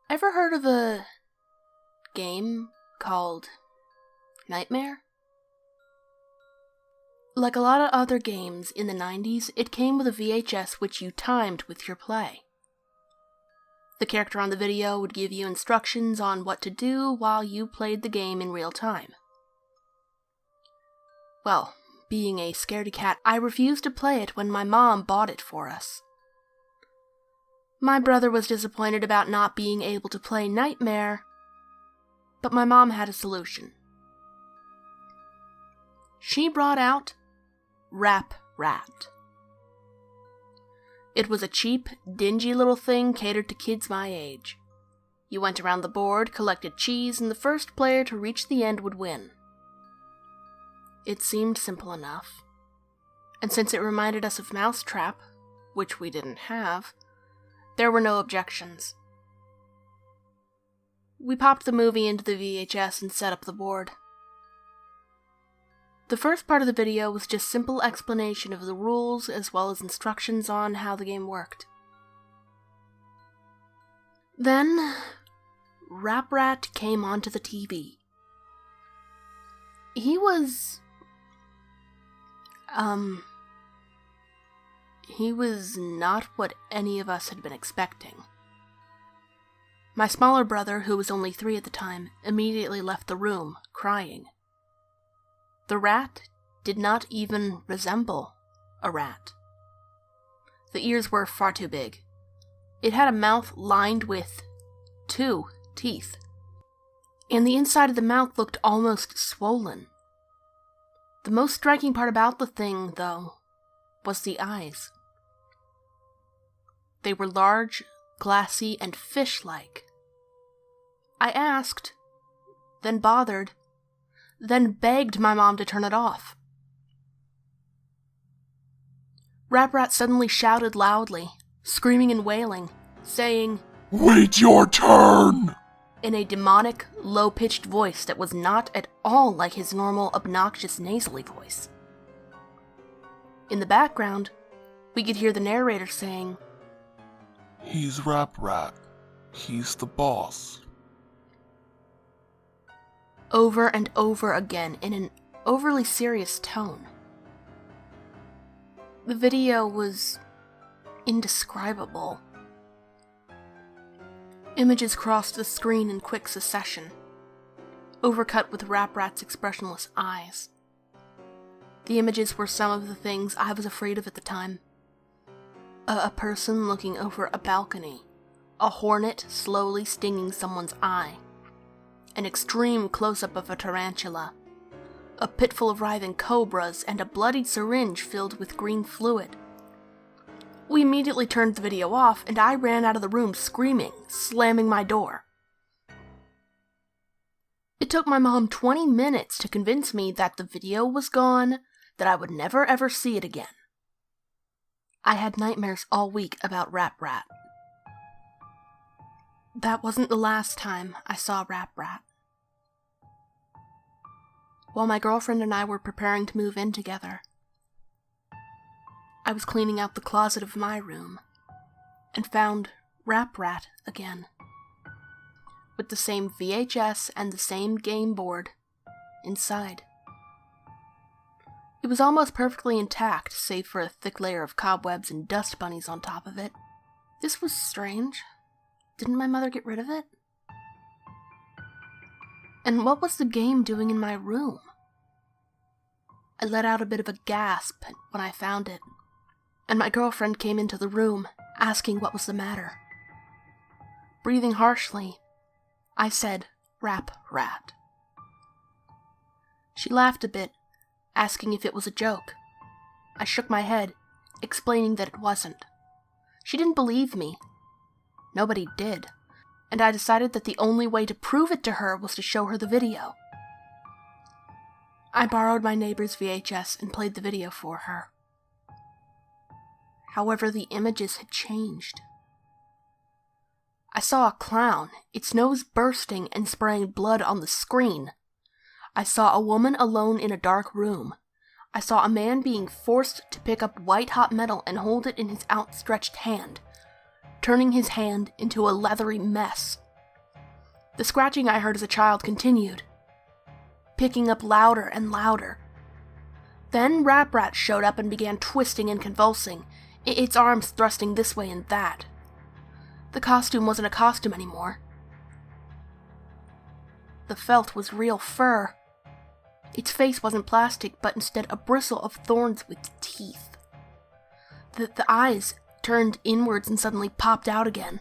Ever heard of a game called Nightmare? Like a lot of other games in the 90s, it came with a VHS which you timed with your play. The character on the video would give you instructions on what to do while you played the game in real time. Well, being a scaredy cat, I refused to play it when my mom bought it for us. My brother was disappointed about not being able to play Nightmare, but my mom had a solution. She brought out Rap Rat. It was a cheap, dingy little thing catered to kids my age. You went around the board, collected cheese, and the first player to reach the end would win. It seemed simple enough, and since it reminded us of Mousetrap, which we didn't have, there were no objections. We popped the movie into the VHS and set up the board. The first part of the video was just simple explanation of the rules as well as instructions on how the game worked. Then, Rap Rat came onto the TV. He was not what any of us had been expecting. My smaller brother, who was only 3 at the time, immediately left the room, crying. The rat did not even resemble a rat. The ears were far too big. It had a mouth lined with 2 teeth, and the inside of the mouth looked almost swollen. The most striking part about the thing, though, was the eyes. They were large, glassy, and fish-like. I asked, then bothered, then begged my mom to turn it off. Rap Rat suddenly shouted loudly, screaming and wailing, saying, "Wait your turn!" in a demonic, low-pitched voice that was not at all like his normal, obnoxious, nasally voice. In the background, we could hear the narrator saying, "He's Rap Rat. He's the boss." Over and over again in an overly serious tone. The video was indescribable. Images crossed the screen in quick succession, overcut with Rap Rat's expressionless eyes. The images were some of the things I was afraid of at the time. A person looking over a balcony, a hornet slowly stinging someone's eye, an extreme close-up of a tarantula, a pit full of writhing cobras, and a bloodied syringe filled with green fluid. We immediately turned the video off, and I ran out of the room screaming, slamming my door. It took my mom 20 minutes to convince me that the video was gone, that I would never ever see it again. I had nightmares all week about Rap Rat. That wasn't the last time I saw Rap Rat. While my girlfriend and I were preparing to move in together, I was cleaning out the closet of my room and found Rap Rat again, with the same VHS and the same game board inside. It was almost perfectly intact, save for a thick layer of cobwebs and dust bunnies on top of it. This was strange. Didn't my mother get rid of it? And what was the game doing in my room? I let out a bit of a gasp when I found it, and my girlfriend came into the room, asking what was the matter. Breathing harshly, I said, "Rap Rat." She laughed a bit, asking if it was a joke. I shook my head, explaining that it wasn't. She didn't believe me. Nobody did, and I decided that the only way to prove it to her was to show her the video. I borrowed my neighbor's VHS and played the video for her. However, the images had changed. I saw a clown, its nose bursting and spraying blood on the screen. I saw a woman alone in a dark room. I saw a man being forced to pick up white-hot metal and hold it in his outstretched hand, turning his hand into a leathery mess. The scratching I heard as a child continued, picking up louder and louder. Then Rap Rat showed up and began twisting and convulsing, its arms thrusting this way and that. The costume wasn't a costume anymore. The felt was real fur. Its face wasn't plastic, but instead a bristle of thorns with teeth. The eyes turned inwards and suddenly popped out again.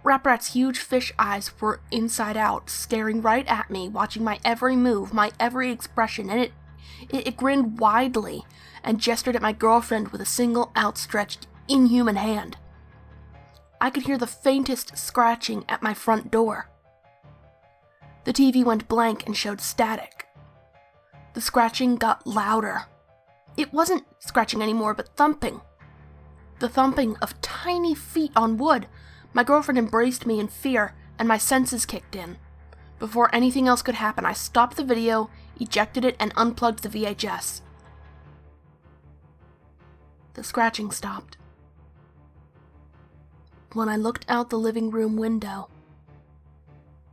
Rap Rat's huge fish eyes were inside out, staring right at me, watching my every move, my every expression, and it grinned widely and gestured at my girlfriend with a single outstretched, inhuman hand. I could hear the faintest scratching at my front door. The TV went blank and showed static. The scratching got louder. It wasn't scratching anymore, but thumping. The thumping of tiny feet on wood. My girlfriend embraced me in fear, and my senses kicked in. Before anything else could happen, I stopped the video, ejected it, and unplugged the VHS. The scratching stopped. When I looked out the living room window,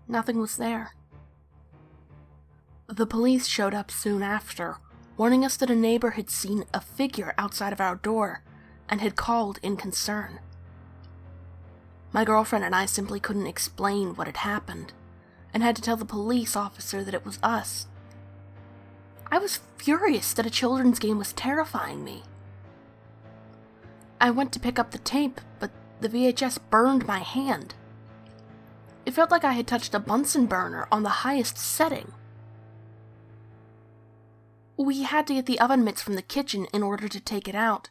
nothing was there. The police showed up soon after, warning us that a neighbor had seen a figure outside of our door and had called in concern. My girlfriend and I simply couldn't explain what had happened, and had to tell the police officer that it was us. I was furious that a children's game was terrifying me. I went to pick up the tape, but the VHS burned my hand. It felt like I had touched a Bunsen burner on the highest setting. We had to get the oven mitts from the kitchen in order to take it out,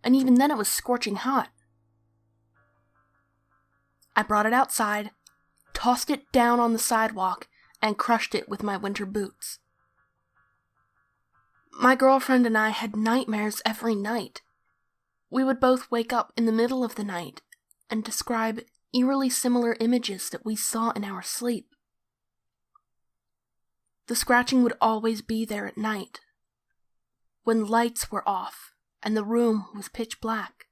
and even then it was scorching hot. I brought it outside, tossed it down on the sidewalk, and crushed it with my winter boots. My girlfriend and I had nightmares every night. We would both wake up in the middle of the night and describe eerily similar images that we saw in our sleep. The scratching would always be there at night, when lights were off and the room was pitch black,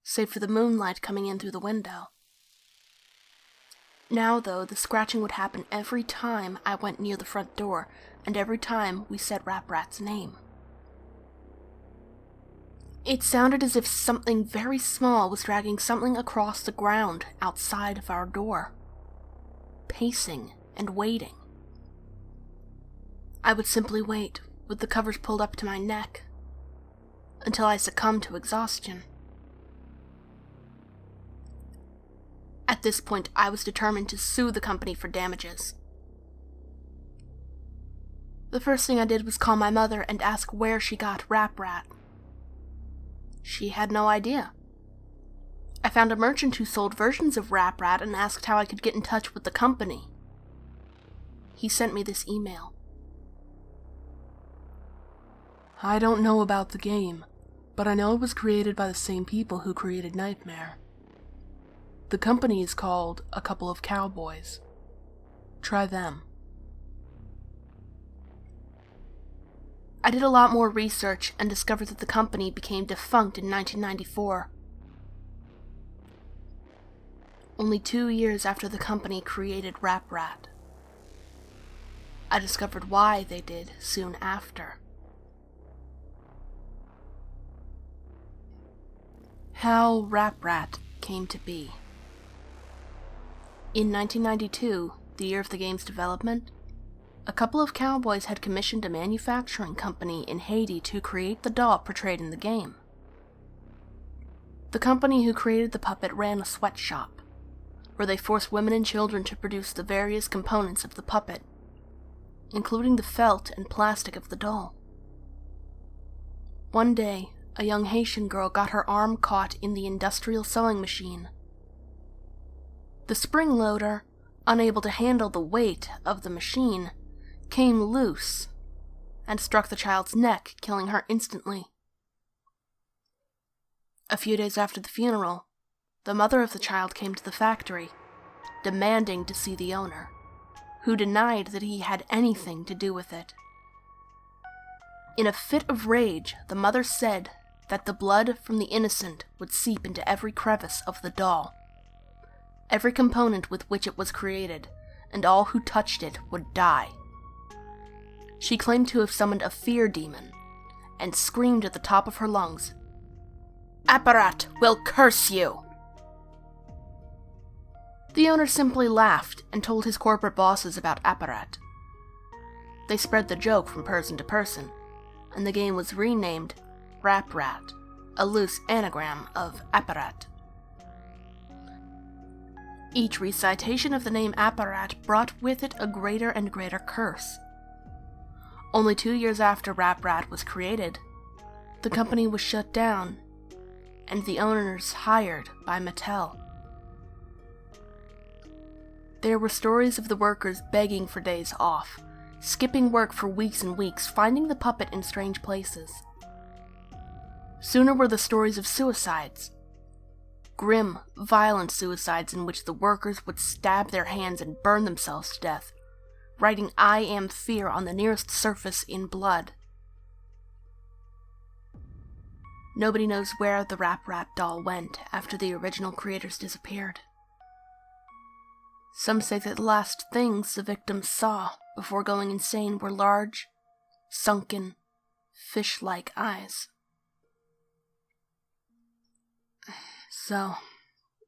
save for the moonlight coming in through the window. Now, though, the scratching would happen every time I went near the front door, and every time we said Rap Rat's name. It sounded as if something very small was dragging something across the ground outside of our door, pacing and waiting. I would simply wait, with the covers pulled up to my neck, until I succumbed to exhaustion. At this point, I was determined to sue the company for damages. The first thing I did was call my mother and ask where she got Rap Rat. She had no idea. I found a merchant who sold versions of Rap Rat and asked how I could get in touch with the company. He sent me this email. I don't know about the game, but I know it was created by the same people who created Nightmare. The company is called A Couple of Cowboys. Try them. I did a lot more research and discovered that the company became defunct in 1994. Only 2 years after the company created Rap Rat. I discovered why they did soon after. How Rap Rat came to be. In 1992, the year of the game's development, A Couple of Cowboys had commissioned a manufacturing company in Haiti to create the doll portrayed in the game. The company who created the puppet ran a sweatshop, where they forced women and children to produce the various components of the puppet, including the felt and plastic of the doll. One day, a young Haitian girl got her arm caught in the industrial sewing machine. The spring loader, unable to handle the weight of the machine, came loose and struck the child's neck, killing her instantly. A few days after the funeral, the mother of the child came to the factory, demanding to see the owner. who denied that he had anything to do with it. In a fit of rage, the mother said that the blood from the innocent would seep into every crevice of the doll, every component with which it was created, and all who touched it would die. She claimed to have summoned a fear demon, and screamed at the top of her lungs, "Apparat will curse you!" The owner simply laughed and told his corporate bosses about Apparat. They spread the joke from person to person, and the game was renamed Rap Rat, a loose anagram of Apparat. Each recitation of the name Apparat brought with it a greater and greater curse. Only 2 years after Rap Rat was created, the company was shut down, and the owners hired by Mattel. There were stories of the workers begging for days off, skipping work for weeks and weeks, finding the puppet in strange places. Sooner were the stories of suicides. Grim, violent suicides in which the workers would stab their hands and burn themselves to death, writing "I am fear" on the nearest surface in blood. Nobody knows where the Rap Rat doll went after the original creators disappeared. Some say that the last things the victims saw before going insane were large, sunken, fish-like eyes. So,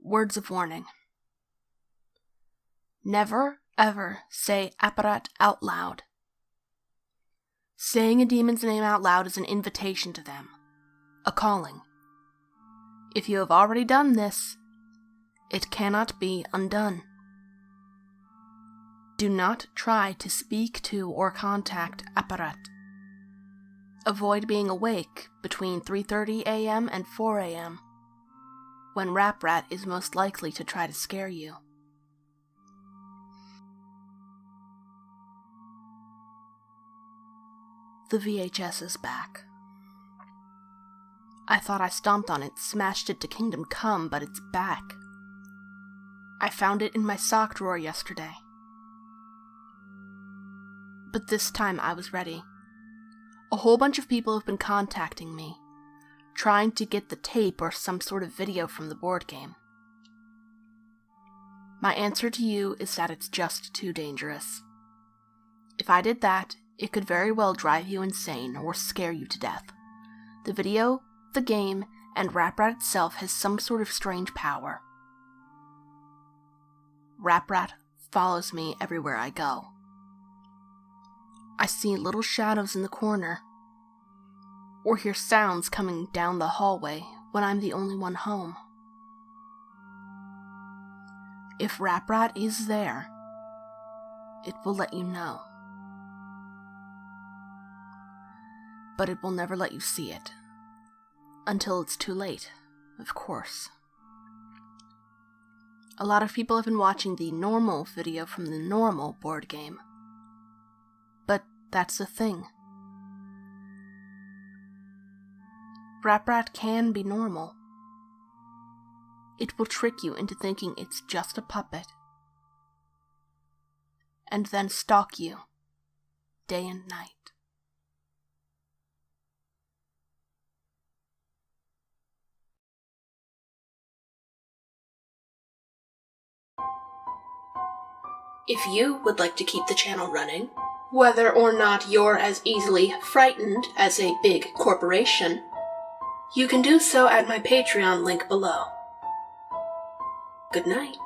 words of warning. Never, ever say Apparat out loud. Saying a demon's name out loud is an invitation to them, a calling. If you have already done this, it cannot be undone. Do not try to speak to or contact Apparat. Avoid being awake between 3:30 a.m. and 4 a.m., when Rap Rat is most likely to try to scare you. The VHS is back. I thought I stomped on it, smashed it to Kingdom Come, but it's back. I found it in my sock drawer yesterday. But this time I was ready. A whole bunch of people have been contacting me, trying to get the tape or some sort of video from the board game. My answer to you is that it's just too dangerous. If I did that, it could very well drive you insane or scare you to death. The video, the game, and Rap Rat itself has some sort of strange power. Rap Rat follows me everywhere I go. I see little shadows in the corner, or hear sounds coming down the hallway when I'm the only one home. If Rap Rat is there, it will let you know. But it will never let you see it. Until it's too late, of course. A lot of people have been watching the normal video from the normal board game. But that's the thing. Rap Rat can be normal. It will trick you into thinking it's just a puppet, and then stalk you, day and night. If you would like to keep the channel running, whether or not you're as easily frightened as a big corporation, you can do so at my Patreon link below. Good night.